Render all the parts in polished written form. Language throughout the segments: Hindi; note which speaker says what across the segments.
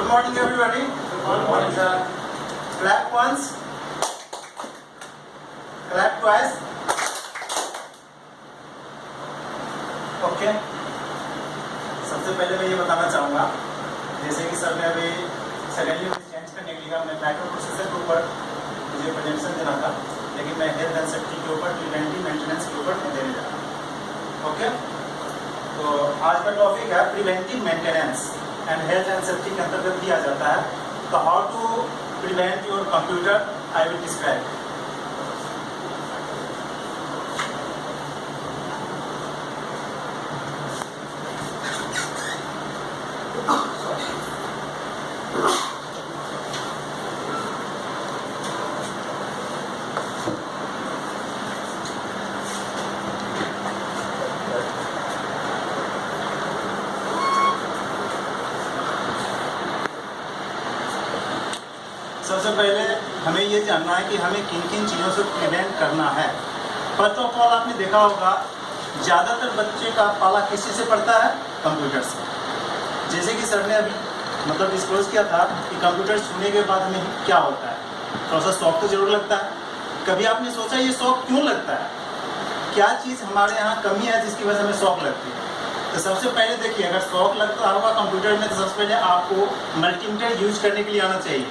Speaker 1: Good morning, everybody. Good morning, sir. Clap once. Clap twice. Okay. सबसे पहले मैं ये बताना चाहूँगा, जैसे कि सर ने अभी सेकेंडली चेंज करने के लिए मैं माइक्रो प्रोसेसर के ऊपर मुझे प्रेजेंटेशन देना था, लेकिन मैं हेल्थ एंड सेफ्टी के ऊपर प्रिवेंटिव मेंटेनेंस के ऊपर देने जा रहा हूँ। ओके, तो आज का टॉपिक है preventive maintenance and health and safety के अंतर्गत दिया जाता है। तो how to prevent your computer I will describe. सबसे पहले हमें ये जानना है कि हमें किन किन चीज़ों से प्रिवेंट करना है। फर्स्ट ऑफ ऑल आपने देखा होगा ज़्यादातर बच्चे का पाला किस चीज़ से पड़ता है? कंप्यूटर से। जैसे कि सर ने अभी मतलब डिस्क्लोज किया था कि कंप्यूटर छूने के बाद हमें क्या होता है, थोड़ा सा शौक तो जरूर लगता है। कभी आपने सोचा ये शौक क्यों लगता है? क्या चीज़ हमारे यहाँ कमी है जिसकी वजह से हमें शौक लगती है? तो सबसे पहले देखिए, अगर शौक लगता होगा कंप्यूटर में तो सबसे पहले आपको मल्टीमीटर यूज करने के लिए आना चाहिए।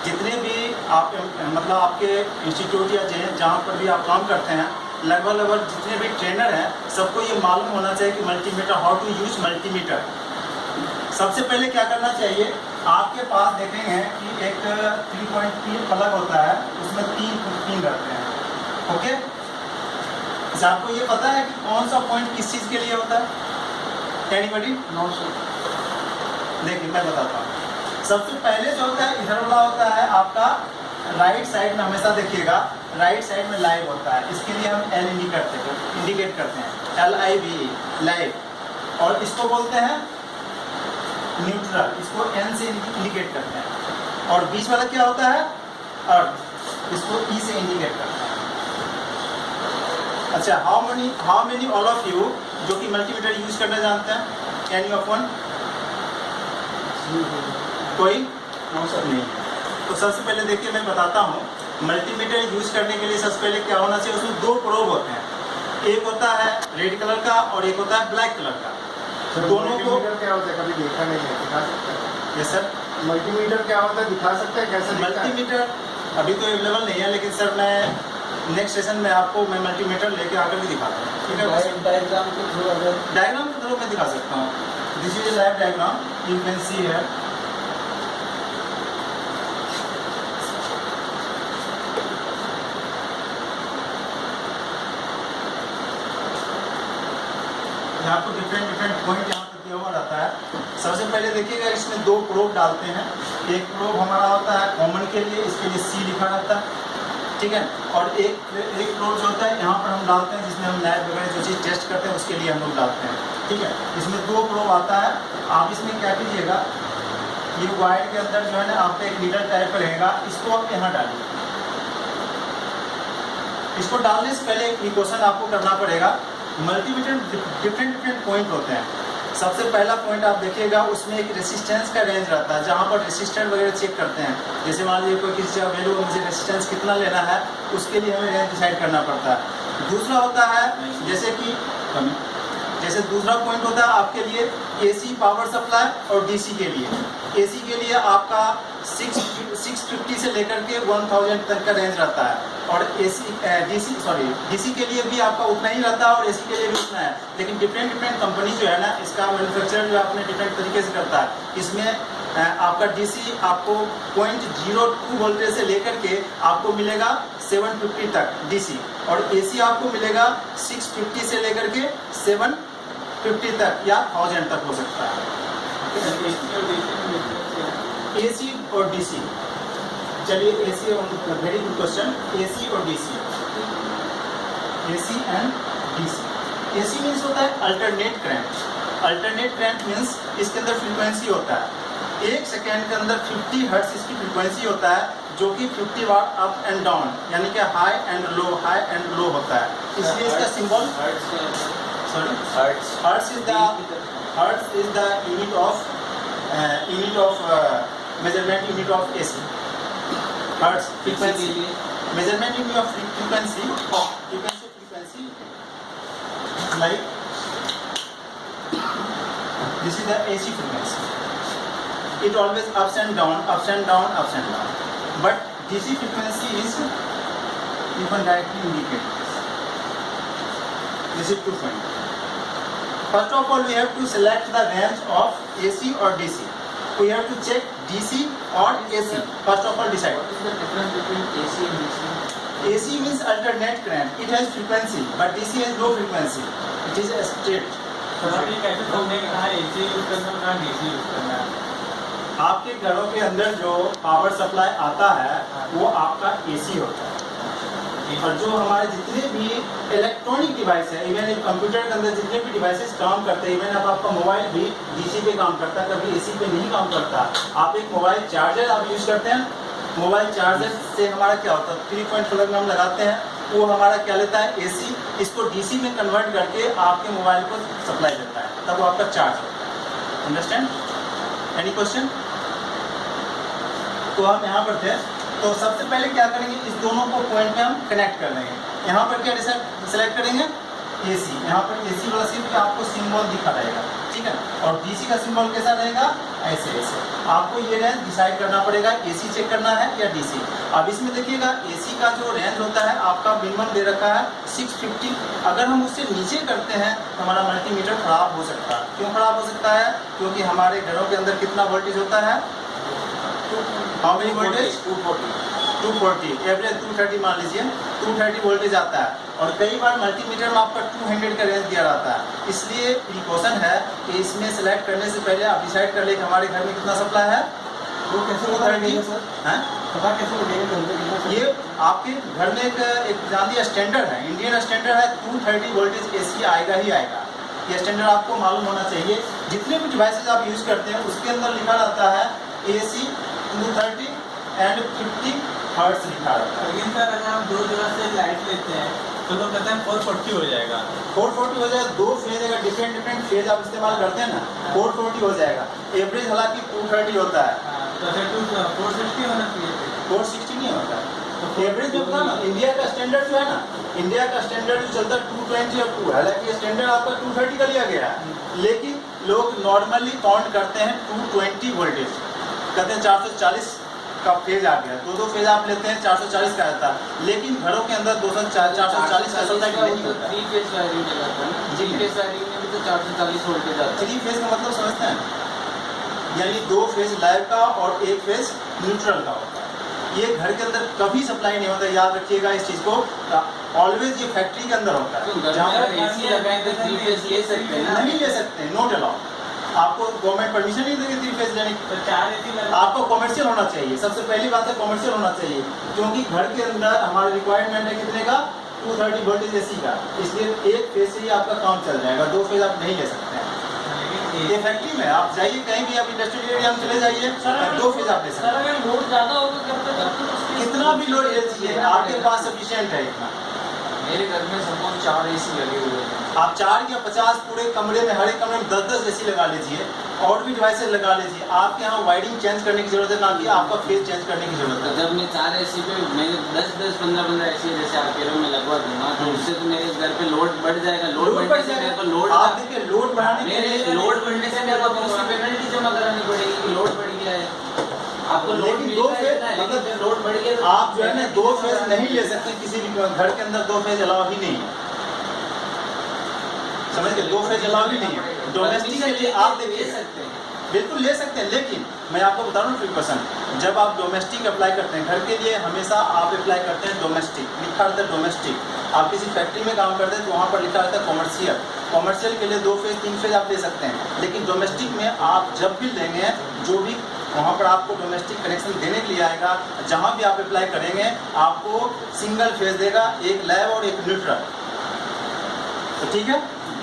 Speaker 1: जितने भी आप मतलब आपके इंस्टीट्यूट या जहाँ पर भी आप काम करते हैं, लगभग जितने भी ट्रेनर हैं सबको ये मालूम होना चाहिए कि multimeter, how to use multimeter. सबसे पहले क्या करना चाहिए, आपके पास देखेंगे कि एक 3.3 प्लग होता है, उसमें 3 पिन रहते हैं। ओके, तो आपको ये पता है कि कौन सा पॉइंट किस चीज़ के लिए होता है? एनीबॉडी? No sir. देखिए मैं बताता हूँ। सबसे पहले जो होता है इधर वाला होता है आपका राइट साइड में, हमेशा देखिएगा राइट साइड में लाइव होता है। इसके लिए हम एल इंडिकेट करते हैं, LIV लाइव। और इसको बोलते हैं न्यूट्रल, इसको N से इंडिकेट करते हैं। और बीच वाला क्या होता है? अर्थ, इसको E से इंडिकेट करते हैं। अच्छा, how many all of you जो कि मल्टीमीटर यूज करना जानते हैं? Any of one? कोई? नहीं। तो सबसे पहले देखिए मैं बताता हूँ, मल्टीमीटर यूज करने के लिए सबसे पहले क्या होना चाहिए, उसमें 2 प्रोब होते हैं। एक होता है रेड कलर का और एक होता है ब्लैक कलर का। तो दोनों को
Speaker 2: क्या होता है, कभी देखा नहीं है, दिखा सकते हैं?
Speaker 1: Yes sir.
Speaker 2: मल्टीमीटर क्या होता है, दिखा सकते हैं कैसे?
Speaker 1: मल्टीमीटर अभी तो अवेलेबल नहीं है, लेकिन सर मैं नेक्स्ट सेशन में आपको मैं मल्टीमीटर लेके आकर भी दिखाता हूँ। ठीक है,
Speaker 2: डायग्राम के
Speaker 1: थ्रू मैं दिखा सकता हूँ। This is live diagram, you can see here. आपको डिफरेंट पॉइंट यहाँ पर दिया हुआ रहता है। सबसे पहले देखिएगा, इसमें 2 प्रोब डालते हैं। एक प्रोब हमारा होता है कॉमन के लिए, इसके लिए C लिखा रहता है, ठीक है। और एक प्रोब जो होता है यहाँ पर हम डालते हैं, जिसमें हम लैब वगैरह जो चीज़ टेस्ट करते हैं उसके लिए हम लोग डालते हैं, ठीक है। इसमें 2 प्रोब आता है। आप इसमें क्या कीजिएगा, ये वायर के अंदर जो है ना आपका एक नीडल टाइप का रहेगा, इसको आप यहाँ डालिए। इसको डालने से पहले एक प्रिकॉशन आपको करना पड़ेगा। मल्टीमीटर डिफरेंट पॉइंट होते हैं। सबसे पहला पॉइंट आप देखिएगा, उसमें एक रेसिस्टेंस का रेंज रहता है, जहाँ पर रेसिस्टेंस वगैरह चेक करते हैं। जैसे मान लीजिए कोई किसी का वैल्यू, मुझे रेसिस्टेंस कितना लेना है, उसके लिए हमें रेंज डिसाइड करना पड़ता है। दूसरा होता है जैसे दूसरा पॉइंट होता है आपके लिए AC पावर सप्लाई और DC के लिए। AC के लिए आपका 650 से लेकर के 1000 तक का रेंज रहता है। और DC के लिए भी आपका उतना ही रहता है और AC के लिए भी उतना है। लेकिन डिफरेंट कंपनी जो है ना, इसका मैन्युफैक्चर जो अपने डिफरेंट तरीके से करता है। इसमें आपका DC आपको 0.02 वोल्टेज से लेकर के आपको मिलेगा 750 तक DC, और AC आपको मिलेगा 650 से लेकर के 750 तक या 1000 तक हो सकता है। AC और DC, चलिए AC, very good question. AC और DC, AC and DC। AC means होता है alternate current. Alternate current means इसके अंदर फ्रीक्वेंसी होता है। 1 सेकेंड के अंदर 50 हर्ट्ज इसकी फ्रीक्वेंसी होता है, जो कि 50 वाट अप एंड डाउन, यानी कि हाई एंड लो होता है। इसलिए इसका symbol hertz is the unit of unit of measurement unit of AC, hertz frequency, measurement unit of frequency like this is the AC frequency. It always ups and down, ups and down, ups and down. But DC frequency is, you can directly indicate this. This is 220. First of all, we have to select the range of AC or DC. We have to check DC or AC. First of all, decide.
Speaker 3: What is the difference between AC and DC?
Speaker 1: AC means alternate current. It has frequency, but DC has low frequency. It is a straight.
Speaker 4: Sir आप ये कैसे समझेंगे कि कहाँ AC यूज करना है कहाँ DC यूज करना है?
Speaker 1: आपके घरों के अंदर जो पावर सप्लाई आता है वो आपका AC होता है, और जो हमारे जितने भी इलेक्ट्रॉनिक डिवाइस है, इवन कंप्यूटर के अंदर जितने भी डिवाइसेस काम करते हैं, इवन अब आपका मोबाइल भी DC पे काम करता है, कभी AC पे नहीं काम करता। आप एक मोबाइल चार्जर आप यूज करते हैं, मोबाइल चार्जर से हमारा क्या होता है, 3 प्लग में हम लगाते हैं, वो हमारा क्या लेता है AC, इसको DC में कन्वर्ट करके आपके मोबाइल को सप्लाई देता है, तब वो आपका चार्ज होता है। अंडरस्टैंड? Any question? तो हम यहाँ पर थे, तो सबसे पहले क्या करेंगे, इस दोनों को पॉइंट पे हम कनेक्ट कर देंगे। यहाँ पर क्या सेलेक्ट करेंगे, AC। यहाँ पर AC वाला सिर्फ आपको सिंबल दिखा रहेगा, ठीक है, और DC का सिंबल कैसा रहेगा, ऐसे ऐसे। आपको ये रेंज डिसाइड करना पड़ेगा, AC चेक करना है या DC। अब इसमें देखिएगा AC का जो रेंज होता है आपका मिनिमम दे रखा है 650। अगर हम उससे नीचे करते हैं तो हमारा मल्टीमीटर खराब हो सकता है। क्यों खराब हो सकता है? क्योंकि हमारे घरों के अंदर कितना वोल्टेज होता है, हाउ मेनी वोल्टेज, 240, एवरेज 230 मान लीजिए, 230 वोल्टेज आता है, और कई बार मल्टीमीटर में आपका 200 का रेंज दिया रहता है। इसलिए प्रिकॉशन है कि इसमें सेलेक्ट करने से पहले आप डिसाइड कर ले कि हमारे घर में कितना सप्लाई है।
Speaker 2: वो कैसे पता लगेगा सर?
Speaker 1: हैं?
Speaker 2: पता कैसे लगेगा घर पे कितना?
Speaker 1: ये आपके घर में एक जानिए स्टैंडर्ड है, इंडियन स्टैंडर्ड है, 230 वोल्टेज AC आएगा ही आएगा। ये स्टैंडर्ड आपको मालूम होना चाहिए। जितने भी डिवाइसेज आप यूज़ करते हैं उसके अंदर लिखा रहता है AC 230 एंड 50 हर्ट्ज लिखा रहता है।
Speaker 4: लेकिन सर अगर हम 2 जगह से लाइट लेते हैं तो लोग कहते हैं 440 हो जाएगा।
Speaker 1: 440 हो जाएगा, 2 फेज अगर डिफरेंट फेज आप इस्तेमाल करते हैं ना, 440 हो जाएगा। एवरेज हालांकि 230 होता है,
Speaker 4: तो फिर 460 होना चाहिए।
Speaker 1: 460 नहीं होता है। एवरेज में पता ना, इंडिया का स्टैंडर्ड जो है ना, इंडिया का स्टैंडर्ड जो चलता है 220 और 2, हालांकि स्टैंडर्ड आपका 230 का लिया गया है, लेकिन लोग नॉर्मली काउंट करते हैं 220 वोल्टेज, कहते हैं 440 का फेज आ गया, 2 फेज आप लेते हैं 440 का आता है, लेकिन घरों के अंदर 440 का सप्लाई नहीं होता।
Speaker 3: 3 फेज वायरिंग लगाता है ना, 3 फेज वायरिंग में भी तो 440 वोल्टेज आता है।
Speaker 1: 3 फेज का मतलब समझते हैं, यानी 2 फेज लाइव का और 1 फेज न्यूट्रल का होता है। ये घर के अंदर कभी सप्लाई नहीं होता, याद रखिएगा इस चीज़ को। ऑलवेज ये फैक्ट्री के अंदर होता
Speaker 3: तो
Speaker 1: है,
Speaker 3: घर
Speaker 1: जहाँ
Speaker 3: में
Speaker 1: पर
Speaker 3: अगर AC लगाएं तो 3 फेज ले सकते हैं ना?
Speaker 1: नहीं ले सकते, नॉट अलाउड। आपको गवर्नमेंट परमिशन नहीं देगी 3 फेज लेने की।
Speaker 4: तो 4 AC लगा।
Speaker 1: आपको कॉमर्शियल होना चाहिए, सबसे पहली बात है कॉमर्शियल होना चाहिए, क्योंकि घर के अंदर हमारा रिक्वायरमेंट है कितने का, 230 वोल्टेज AC का, इसलिए 1 फेज से ही आपका काम चल जाएगा, 2 फेज आप नहीं ले सकते हैं। ये फैक्ट्री में आप जाइए, कहीं भी आप इंडस्ट्रियल एरिया में चले जाइए, 2 फेज आप ले सकते हैं।
Speaker 3: अगर लोड ज़्यादा होगा करते तो
Speaker 1: कितना भी लोड ले लीजिए, आपके पास सफिशिएंट है इतना।
Speaker 3: मेरे घर में सपोज 4 AC लगे हुए हैं,
Speaker 1: आप 4 या 50 पूरे कमरे में, हर एक कमरे में 10-10 AC लगा लीजिए, और भी डिवाइसेस लगा लीजिए। आपके यहाँ वायरिंग चेंज करने की जरूरत है, ना कि आपका फेज चेंज करने की जरूरत
Speaker 3: तो
Speaker 1: है।
Speaker 3: जब मैं 4 AC पे मैं 10-10, 15-15 AC जैसे आप कह रहे हो मैं लगवा दूंगा, तो उससे तो मेरे घर पे लोड बढ़ जाएगा। लोड बढ़ने से मेरे को लोड
Speaker 1: आप देखिए, लोड बढ़ाने के लिए
Speaker 3: लोड बढ़ने से मेरे को उसकी पेनल्टी जमा करानी पड़ेगी कि लोड बढ़ गया है। आपको लोड
Speaker 1: लेकिन
Speaker 3: मिल
Speaker 1: 2
Speaker 3: रहा है
Speaker 1: फेज
Speaker 3: ना,
Speaker 1: मतलब
Speaker 3: लेकिन लोड बढ़ गया तो
Speaker 1: आप जो है ना 2 फेज नहीं ले सकते, किसी भी घर के अंदर 2 फेज अलाउ ही नहीं है, समझ गए, 2 फेज अलाउ ही नहीं है। डोमेस्टिक के लिए आप
Speaker 3: ले
Speaker 1: देखिए,
Speaker 3: सकते हैं।
Speaker 1: बिल्कुल ले सकते हैं, लेकिन मैं आपको बता रहा हूँ 50%, जब आप डोमेस्टिक अप्लाई करते हैं घर के लिए, हमेशा आप अप्लाई करते हैं डोमेस्टिक, लिखा रहता है डोमेस्टिक। आप किसी फैक्ट्री में काम करते हैं तो वहाँ पर लिखा रहता है कॉमर्शियल। कॉमर्शियल के लिए 2 फेज 3 फेज आप ले सकते हैं, लेकिन डोमेस्टिक में आप जब भी लेंगे, जो भी वहाँ पर आपको डोमेस्टिक कनेक्शन देने के लिए आएगा, जहाँ भी आप अप्लाई करेंगे आपको सिंगल फेज देगा, एक लैब और एक न्यूट्रल। तो ठीक है,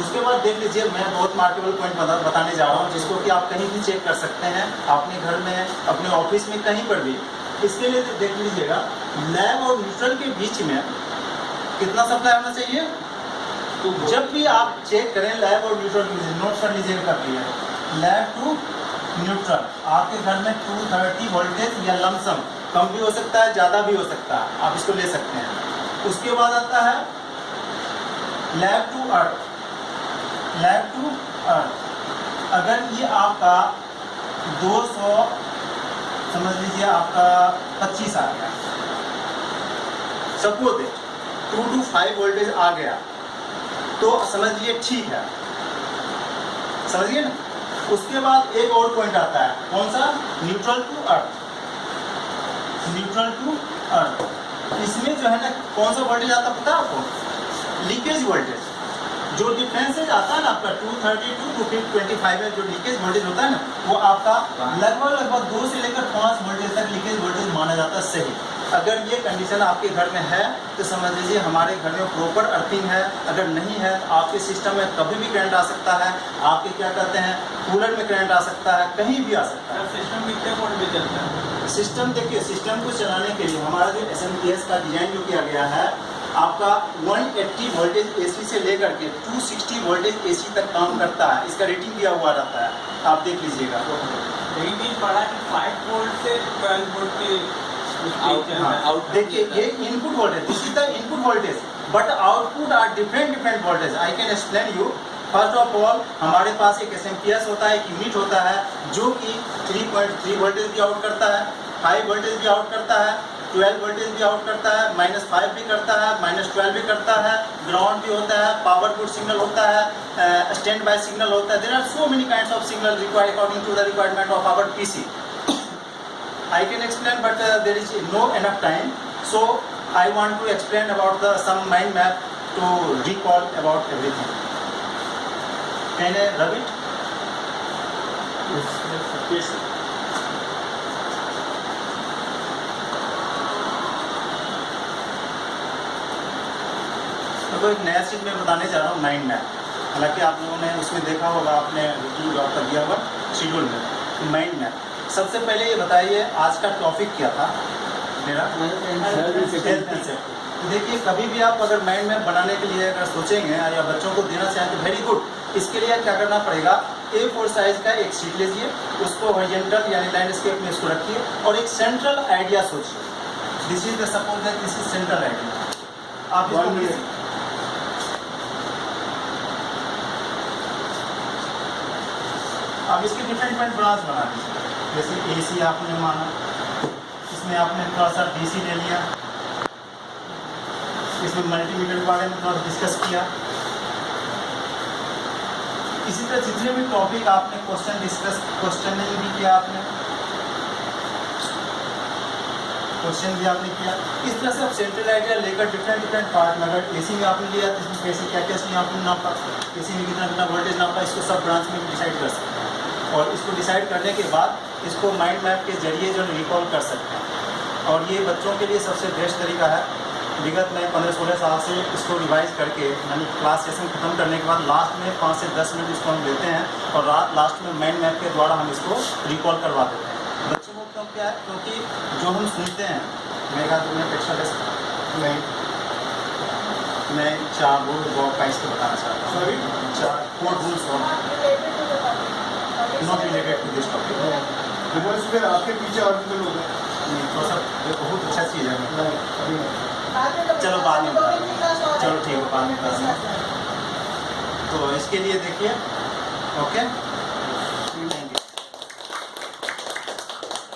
Speaker 1: उसके बाद देख लीजिए, मैं बहुत मार्केबल पॉइंट बताने जा रहा हूँ, जिसको कि आप कहीं भी चेक कर सकते हैं, अपने घर में, अपने ऑफिस में, कहीं पर भी। इसके लिए देख लीजिएगा, लैब और न्यूट्रल के बीच में कितना सप्लाई होना चाहिए। तो जब भी आप चेक करें लैब और न्यूट्रल, नोट कर लीजिएगा, कर लिया लैब टू न्यूट्रल, आपके घर में 230 वोल्टेज या लमसम, कम भी हो सकता है ज़्यादा भी हो सकता है, आप इसको ले सकते हैं। उसके बाद आता है lab to earth. Lab to earth, अगर ये आपका 200 समझ लीजिए आपका 25 आ गया, सपोज 2 to 5 वोल्टेज आ गया तो समझ लीजिए ठीक है, समझिए ना। उसके बाद एक और पॉइंट आता है, कौन सा? Neutral to earth. Neutral to earth, इसमें जो है ना कौन सा वोल्टेज आता है पता है आपको? Leakage voltage. जो डिफरेंसेज आता है ना आपका 232 टू 25 है, जो लीकेज वोल्टेज होता है ना, वो आपका लगभग 2 से लेकर 5 वोल्टेज तक लीकेज वोल्टेज माना जाता है सही। अगर ये कंडीशन आपके घर में है तो समझ लीजिए हमारे घर में प्रॉपर अर्थिंग है। अगर नहीं है तो आपके सिस्टम में कभी भी करंट आ सकता है, आपके क्या कहते हैं कूलर में करंट आ सकता है, कहीं भी आ सकता है।
Speaker 4: सिस्टम कितने वोल्ट पे चलता है?
Speaker 1: सिस्टम देखिए, सिस्टम को चलाने के लिए हमारा जो SMPS का डिजाइन जो किया गया है, आपका 180 वोल्टेज AC से लेकर के 260 वोल्टेज AC तक काम करता है। इसका रेटिंग दिया हुआ रहता है, आप देख लीजिएगा।
Speaker 4: लेकिन ये पढ़ा कि 5 वोल्ट से 12 वोल्ट के
Speaker 1: देखिए ये input voltage, this is the input voltage, but output are different voltage. I can explain you. First of all हमारे पास एक SMPS होता है, एक यूनिट होता है जो कि 3.3 वोल्टेज भी आउट करता है, 5 वोल्टेज भी आउट करता है, 12 वोल्टेज भी आउट करता है, -5 भी करता है, -12 भी करता है, ग्राउंड भी होता है, पावर गुड सिग्नल होता है, स्टैंड बाय सिग्नल होता है। There are so many kinds of signal required according to the requirement of our PC. I can explain, but there is no enough time. So I want to explain about some mind map to recall about everything. Can I rub it? Yes. तो एक नया चीज़ मैं बताने जा रहा हूँ, माइंड मैप। हालांकि आप लोगों ने उसमें देखा होगा, आपने रूटीन जॉब कर दिया होगा शेड्यूल में। माइंड मैप, सबसे पहले ये बताइए आज का टॉपिक क्या था मेरा? Health and safety. देखिए कभी भी आप अगर माइंड मैप बनाने के लिए अगर सोचेंगे या बच्चों को देना चाहें तो वेरी गुड। इसके लिए क्या करना पड़ेगा, A4 साइज का एक शीट लीजिए, उसको हॉरिजॉन्टल यानी लैंडस्केप में इसको रखिए और एक सेंट्रल आइडिया सोचिए। This is the suppose that this is central idea. आप इसको अब इसके डिफरेंट ब्रांच बना दीजिए। जैसे AC आपने माना, इसमें आपने थोड़ा सा DC ले लिया, इसमें मल्टीमीटर के बारे में थोड़ा डिस्कस किया। इसी तरह जितने भी टॉपिक आपने क्वेश्चनिंग भी किया, आपने क्वेश्चन भी आपने किया। इस तरह से आप सेंट्रल आइडिया लेकर डिफरेंट पार्ट में, अगर AC में आपने लिया तो इसमें कैसे क्या क्या आपने नापा, AC में कितना वोल्टेज नापा, इसको सब ब्रांच में डिसाइड कर सकते हैं। और इसको डिसाइड करने के बाद इसको माइंड मैप के जरिए जो रिकॉल कर सकते हैं। और ये बच्चों के लिए सबसे बेस्ट तरीका है। विगत में 15-16 साल से इसको रिवाइज करके, यानी क्लास सेशन खत्म करने के बाद लास्ट में 5 से 10 मिनट इसको हम लेते हैं और लास्ट में माइंड मैप के द्वारा हम इसको रिकॉल करवा देते हैं बच्चों को। क्यों क्या है, क्योंकि जो हम सुनते हैं, मेगा 2 मिनट एक्स्ट्रा ले सकता हूँ। मैं 4 रूल वॉक का इसको बताना चाहता हूँ। 4 rules not related to this topic.
Speaker 2: आपके पीछे ऑर्बिटल होगा
Speaker 1: नहीं, तो सब बहुत अच्छा चीज़ है। चलो बाद में बता दूँगा। चलो ठीक है, बाद में बता दूँगा। तो इसके लिए देखिए, ओके।